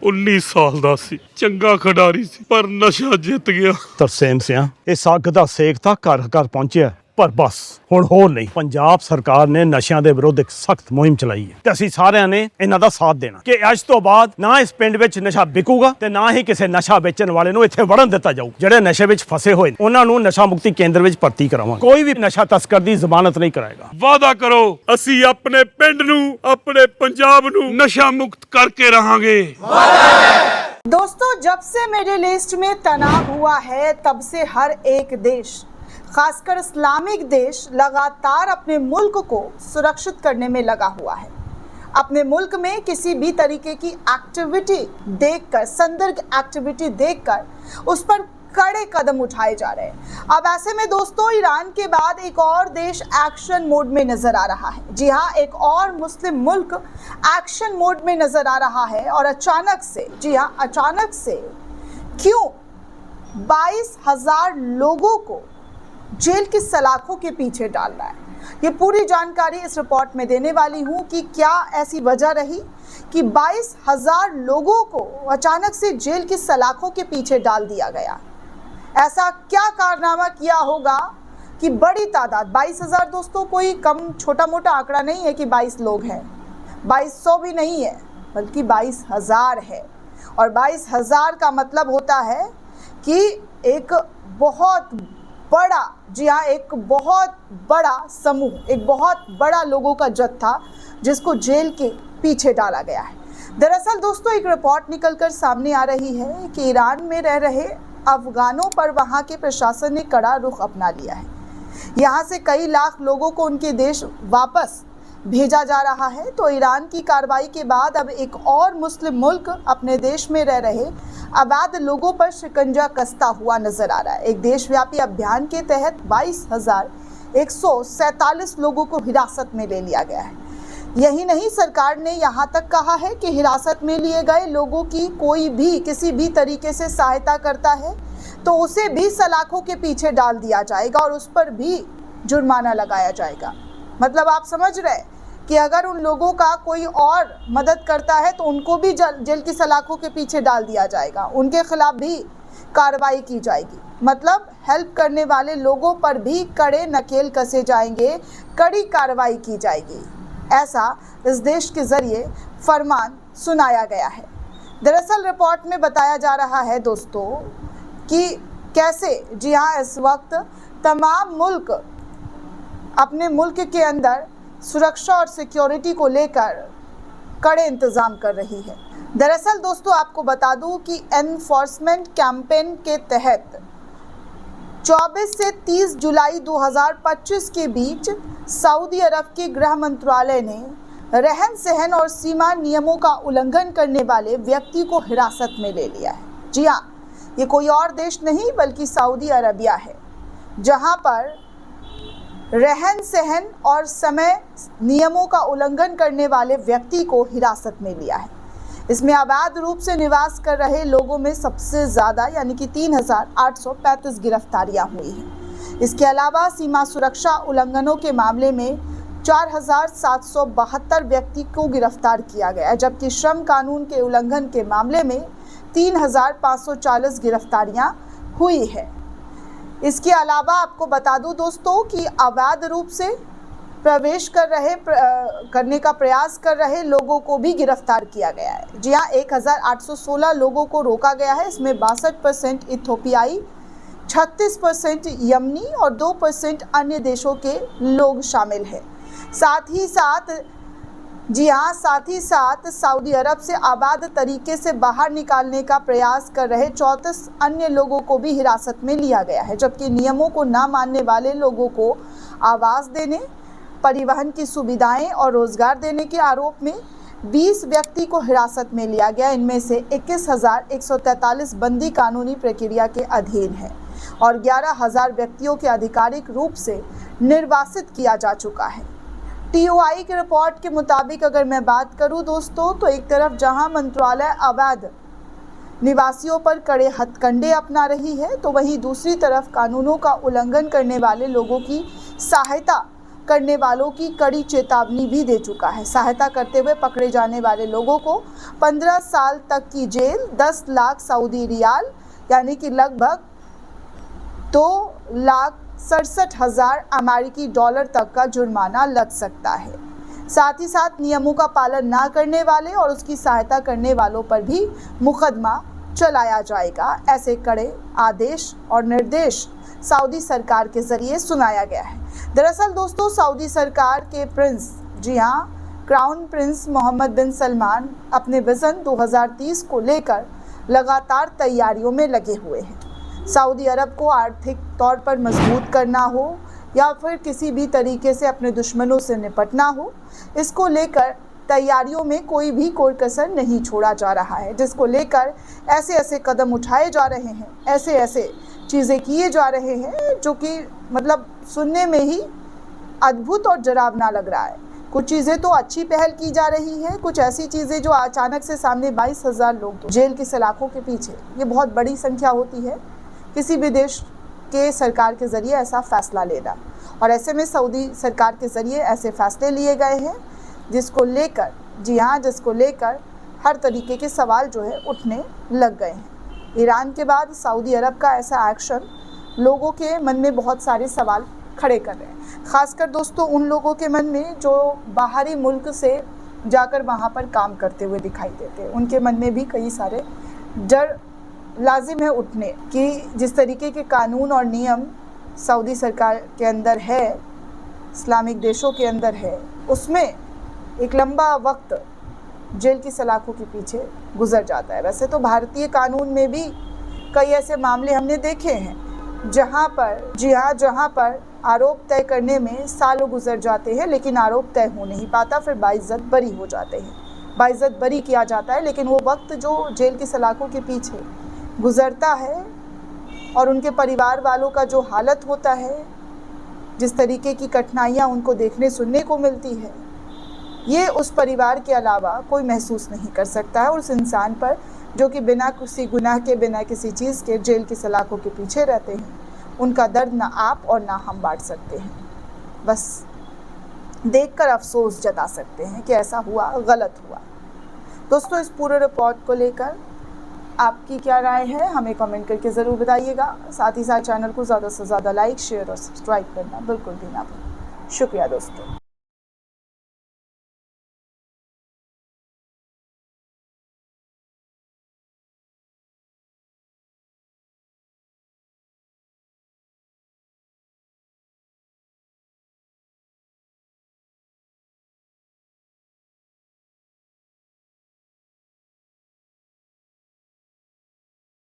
19 ਸਾਲ ਦਾ ਸੀ, ਚੰਗਾ ਖਿਡਾਰੀ ਸੀ, ਪਰ ਨਸ਼ਾ ਜਿੱਤ ਗਿਆ। ਤਰਸੇਮ ਸਿਆ ਇਸ ਅੱਗ ਦਾ ਸੇਕ ਤਾਂ ਘਰ ਘਰ ਪਹੁੰਚਿਆ, ਪਰ ਬਸ ਹੁਣ ਹੋਰ ਨਹੀਂ। ਪੰਜਾਬ ਸਰਕਾਰ ਨੇ ਨਸ਼ਿਆਂ ਦੇ ਵਿਰੁੱਧ ਇੱਕ ਸਖਤ ਮੁਹਿੰਮ ਚਲਾਈ ਹੈ ਤੇ ਅਸੀਂ ਸਾਰਿਆਂ ਨੇ ਇਹਨਾਂ ਦਾ ਸਾਥ ਦੇਣਾ ਕਿ ਅੱਜ ਤੋਂ ਬਾਅਦ ਨਾ ਇਸ ਪਿੰਡ ਵਿੱਚ ਨਸ਼ਾ ਵਿਕੂਗਾ ਤੇ ਨਾ ਹੀ ਕਿਸੇ ਨਸ਼ਾ ਵੇਚਣ ਵਾਲੇ ਨੂੰ ਇੱਥੇ ਵੜਨ ਦਿੱਤਾ ਜਾਊ। ਜਿਹੜੇ ਨਸ਼ੇ ਵਿੱਚ ਫਸੇ ਹੋਏ ਨੇ ਉਹਨਾਂ ਨੂੰ ਨਸ਼ਾ ਮੁਕਤੀ ਕੇਂਦਰ ਵਿੱਚ ਭਰਤੀ ਕਰਾਵਾਂਗੇ। ਕੋਈ ਵੀ ਨਸ਼ਾ ਤਸਕਰ ਦੀ ਜ਼ਮਾਨਤ ਨਹੀਂ ਕਰਾਏਗਾ। ਵਾਅਦਾ ਕਰੋ, ਅਸੀਂ ਆਪਣੇ ਪਿੰਡ ਨੂੰ, ਆਪਣੇ ਪੰਜਾਬ ਨੂੰ ਨਸ਼ਾ ਮੁਕਤ ਕਰਕੇ रहांगे। दोस्तों, जब से मिडिल ईस्ट में तनाव हुआ है तब से हर एक देश, खासकर इस्लामिक देश, लगातार अपने मुल्क को सुरक्षित करने में लगा हुआ है। अपने मुल्क में किसी भी तरीके की एक्टिविटी देखकर, संदिग्ध एक्टिविटी देखकर उस पर कड़े कदम उठाए जा रहे हैं। अब ऐसे में दोस्तों, ईरान के बाद एक और देश एक्शन मोड में नजर आ रहा है। जी हाँ, एक और मुस्लिम मुल्क एक्शन मोड में नजर आ रहा है। और अचानक से, जी हाँ अचानक से क्यों 22,000 लोगों को जेल की सलाखों के पीछे डाल रहा है, ये पूरी जानकारी इस रिपोर्ट में देने वाली हूँ कि क्या ऐसी वजह रही कि 22,000 लोगों को अचानक से जेल की सलाखों के पीछे डाल दिया गया। ऐसा क्या कारनामा किया होगा कि बड़ी तादाद 22,000, दोस्तों कोई कम छोटा मोटा आंकड़ा नहीं है कि 22 लोग हैं, 2200 भी नहीं है, बल्कि 22,000 है। और 22,000 का मतलब होता है कि एक बहुत बड़ा, जी हाँ एक बहुत बड़ा समूह, एक बहुत बड़ा लोगों का जत्था जिसको जेल के पीछे डाला गया है। दरअसल दोस्तों, एक रिपोर्ट निकलकर सामने आ रही है कि ईरान में रह रहे अफगानों पर वहाँ के प्रशासन ने कड़ा रुख अपना लिया है। यहाँ से कई लाख लोगों को उनके देश वापस भेजा जा रहा है। तो ईरान की कार्रवाई के बाद अब एक और मुस्लिम मुल्क अपने देश में रह रहे अवैध लोगों पर शिकंजा कसता हुआ नजर आ रहा है। एक देशव्यापी अभियान के तहत 22,147 लोगों को हिरासत में ले लिया गया है। यही नहीं, सरकार ने यहाँ तक कहा है कि हिरासत में लिए गए लोगों की कोई भी किसी भी तरीके से सहायता करता है तो उसे भी सलाखों के पीछे डाल दिया जाएगा और उस पर भी जुर्माना लगाया जाएगा। मतलब आप समझ रहे कि अगर उन लोगों का कोई और मदद करता है तो उनको भी जेल की सलाखों के पीछे डाल दिया जाएगा, उनके खिलाफ भी कार्रवाई की जाएगी। मतलब हेल्प करने वाले लोगों पर भी कड़े नकेल कसे जाएंगे, कड़ी कार्रवाई की जाएगी, ऐसा इस देश के जरिए फरमान सुनाया गया है। दरअसल रिपोर्ट में बताया जा रहा है दोस्तों कि कैसे, जी हाँ इस वक्त तमाम मुल्क अपने मुल्क के अंदर सुरक्षा और सिक्योरिटी को लेकर कड़े इंतजाम कर रही है। दरअसल दोस्तों, आपको बता दूं कि एनफोर्समेंट कैंपेन के तहत 24 से 30 जुलाई 2025 के बीच सऊदी अरब के गृह मंत्रालय ने रहन सहन और सीमा नियमों का उल्लंघन करने वाले व्यक्ति को हिरासत में ले लिया है। जी हाँ, ये कोई और देश नहीं बल्कि सऊदी अरबिया है, जहां पर रहन सहन और समय नियमों का उल्लंघन करने वाले व्यक्ति को हिरासत में लिया है। इसमें अवैध रूप से निवास कर रहे लोगों में सबसे ज़्यादा यानी कि 3,835 गिरफ्तारियां हुई हैं। इसके अलावा सीमा सुरक्षा उल्लंघनों के मामले में 4,772 व्यक्ति को गिरफ्तार किया गया, जबकि श्रम कानून के उल्लंघन के मामले में 3,540 गिरफ्तारियां हुई है। इसके अलावा आपको बता दूं दोस्तों कि अवैध रूप से प्रवेश करने का प्रयास कर रहे लोगों को भी गिरफ्तार किया गया है। जी हाँ, 1,816 लोगों को रोका गया है। इसमें 62% इथोपियाई, 36% यमनी और 2% अन्य देशों के लोग शामिल हैं। साथ ही साथ सऊदी अरब से अवैध तरीके से बाहर निकालने का प्रयास कर रहे 34 अन्य लोगों को भी हिरासत में लिया गया है, जबकि नियमों को ना मानने वाले लोगों को आवास देने, परिवहन की सुविधाएं और रोजगार देने के आरोप में 20 व्यक्ति को हिरासत में लिया गया। इनमें से 21,143 बंदी कानूनी प्रक्रिया के अधीन है और 11,000 व्यक्तियों के आधिकारिक रूप से निर्वासित किया जा चुका है। TOI की रिपोर्ट के मुताबिक अगर मैं बात करूं दोस्तों, तो एक तरफ जहां मंत्रालय अवैध निवासियों पर कड़े हथकंडे अपना रही है, तो वहीं दूसरी तरफ कानूनों का उल्लंघन करने वाले लोगों की सहायता करने वालों की कड़ी चेतावनी भी दे चुका है। सहायता करते हुए पकड़े जाने वाले लोगों को 15 साल तक की जेल, 10 लाख सऊदी रियाल यानी कि लगभग 2,67,000 अमेरिकी डॉलर तक का जुर्माना लग सकता है। साथ ही साथ नियमों का पालन ना करने वाले और उसकी सहायता करने वालों पर भी मुकदमा चलाया जाएगा। ऐसे कड़े आदेश और निर्देश सऊदी सरकार के जरिए सुनाया गया है। दरअसल दोस्तों, सऊदी सरकार के प्रिंस, जी हाँ, क्राउन प्रिंस मोहम्मद बिन सलमान अपने विजन 2030 को लेकर लगातार तैयारियों में लगे हुए हैं। सऊदी अरब को आर्थिक तौर पर मजबूत करना हो या फिर किसी भी तरीके से अपने दुश्मनों से निपटना हो, इसको लेकर तैयारियों में कोई भी कोई कसर नहीं छोड़ा जा रहा है, जिसको लेकर ऐसे ऐसे कदम उठाए जा रहे हैं, ऐसे ऐसे चीज़ें किए जा रहे हैं जो कि मतलब सुनने में ही अद्भुत और डरावना लग रहा है। कुछ चीज़ें तो अच्छी पहल की जा रही है, कुछ ऐसी चीज़ें जो अचानक से सामने 22,000 लोग जेल की सलाखों के पीछे, ये बहुत बड़ी संख्या होती है किसी भी देश के सरकार के ज़रिए ऐसा फैसला लेना। और ऐसे में सऊदी सरकार के ज़रिए ऐसे फैसले लिए गए हैं जिसको लेकर, जी हाँ, जिसको लेकर हर तरीके के सवाल जो है उठने लग गए हैं। ईरान के बाद सऊदी अरब का ऐसा एक्शन लोगों के मन में बहुत सारे सवाल खड़े कर रहे हैं। ख़ासकर दोस्तों उन लोगों के मन में जो बाहरी मुल्क से जाकर वहाँ पर काम करते हुए दिखाई देते हैं, उनके मन में भी कई सारे डर लाजिम है उठने कि जिस तरीके के कानून और नियम सऊदी सरकार के अंदर है, इस्लामिक देशों के अंदर है, उसमें एक लंबा वक्त जेल की सलाखों के पीछे गुजर जाता है। वैसे तो भारतीय कानून में भी कई ऐसे मामले हमने देखे हैं जहां पर, जी हाँ, जहां पर आरोप तय करने में सालों गुजर जाते हैं लेकिन आरोप तय हो नहीं पाता, फिर बाइज्जत बरी हो जाते हैं, बाइज्जत बरी किया जाता है। लेकिन वो वक्त जो जेल की सलाखों के पीछे गुजरता है और उनके परिवार वालों का जो हालत होता है, जिस तरीके की कठिनाइयाँ उनको देखने सुनने को मिलती है, ये उस परिवार के अलावा कोई महसूस नहीं कर सकता है। और उस इंसान पर जो कि बिना किसी गुनाह के, बिना किसी चीज़ के जेल की सलाखों के पीछे रहते हैं, उनका दर्द ना आप और ना हम बांट सकते हैं। बस देखकर अफसोस जता सकते हैं कि ऐसा हुआ, गलत हुआ। दोस्तों, इस पूरे रिपोर्ट को लेकर आपकी क्या राय है, हमें कमेंट करके ज़रूर बताइएगा। साथ ही साथ चैनल को ज़्यादा से ज़्यादा लाइक, शेयर और सब्सक्राइब करना बिल्कुल भी ना भूलें। शुक्रिया दोस्तों।